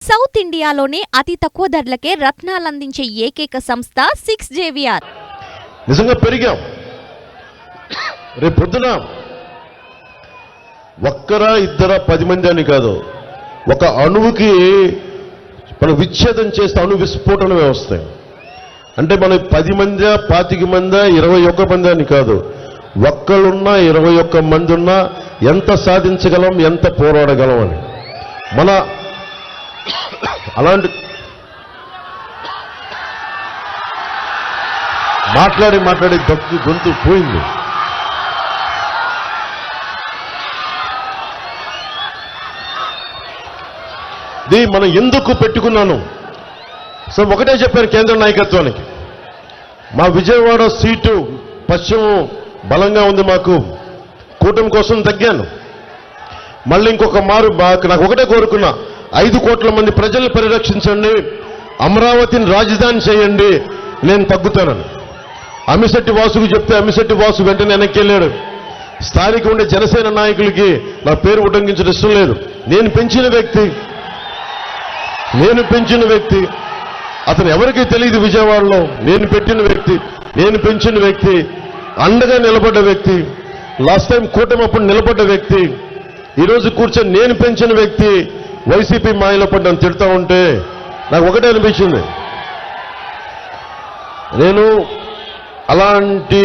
South ఇండియాలోనే అతి తక్కువ ధరలకే రత్నాలందించే ఏకైక సంస్థ 6JVR. నిజంగా పెరిగాం. రేపు పొద్దున ఒక్కరా ఇద్దరా 10 మంది అని కాదు, ఒక అణువుకి మనం విచ్ఛేదం చేస్తే అణు విస్ఫోటనమే వస్తాయి. అంటే మనం 10 మంది 25 మంది 21 మంది అని కాదు, ఒక్కళ్ళున్నా 21 మంది ఉన్నా ఎంత సాధించగలం, ఎంత పోరాడగలం అని మన అలాంటి మాట్లాడి గొంతు పోయింది. ఇది మనం ఎందుకు పెట్టుకున్నాను? సో ఒకటే చెప్పారు కేంద్ర నాయకత్వానికి, మా విజయవాడ సీటు పశ్చిమం బలంగా ఉంది, మాకు కూటమి కోసం తగ్గాను. మళ్ళీ ఇంకొక మారు నాకు ఒకటే కోరుకున్నా, 5 కోట్ల మంది ప్రజల్ని పరిరక్షించండి, అమరావతిని రాజధాని చేయండి, నేను తగ్గుతానని అమిశెట్టి వాసుకు చెప్తే అమిశెట్టి వాసు వెంటనే వెనక్కి వెళ్ళాడు. స్థానిక ఉండే జనసేన నాయకులకి నా పేరు ఉటంకించడం ఇష్టం లేదు. నేను పెంచిన వ్యక్తి అతను ఎవరికీ తెలియదు విజయవాడలో. నేను పెంచిన వ్యక్తి, అండగా నిలబడ్డ వ్యక్తి, లాస్ట్ టైం కూటమి అప్పుడు నిలబడ్డ వ్యక్తి, ఈరోజు కూర్చొని నేను పెంచిన వ్యక్తి వైసీపీ మాయలో పడ్డాను తిడతా ఉంటే నాకు ఒకటే అనిపించింది, నేను అలాంటి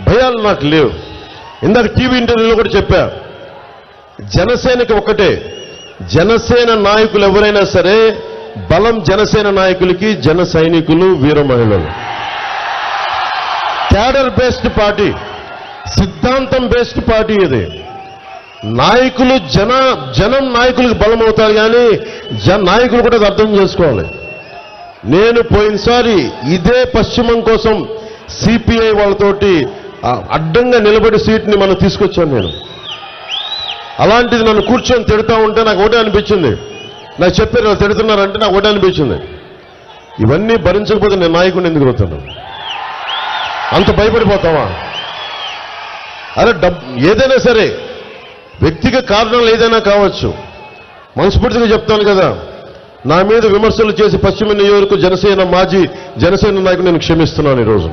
భయాలు నాకు లేవు. ఇందాక టీవీ ఇంటర్వ్యూలో కూడా చెప్పా, జనసేనకి ఒకటే, జనసేన నాయకులు ఎవరైనా సరే బలం జనసేన నాయకులకి, జన సైనికులు, వీర మహిళలు. క్యాడర్ బేస్డ్ పార్టీ, సిద్ధాంతం బేస్డ్ పార్టీ ఇది. నాయకులు జనం నాయకులకు బలం అవుతారు, కానీ నాయకులు కూడా అర్థం చేసుకోవాలి. నేను పోయినసారి ఇదే పశ్చిమం కోసం సిపిఐ వాళ్ళతోటి అడ్డంగా నిలబడి సీట్ని మనం తీసుకొచ్చాను నేను. అలాంటిది నన్ను కూర్చొని తిడతా ఉంటే నాకు ఒకటే అనిపించింది, నాకు చెప్పారు తిడుతున్నారంటే నాకు ఒకటే అనిపించింది, ఇవన్నీ భరించకపోతే నేను నాయకుడిని ఎందుకు అవుతాను? అంత భయపడిపోతావా? అరే ఏదైనా సరే వ్యక్తిగత కారణాలు ఏదైనా కావచ్చు, మనస్ఫూర్తిగా చెప్తాను కదా, నా మీద విమర్శలు చేసి పశ్చిమ నియోజక మాజీ జనసేన నాయకుడు నేను క్షమిస్తున్నాను ఈరోజు.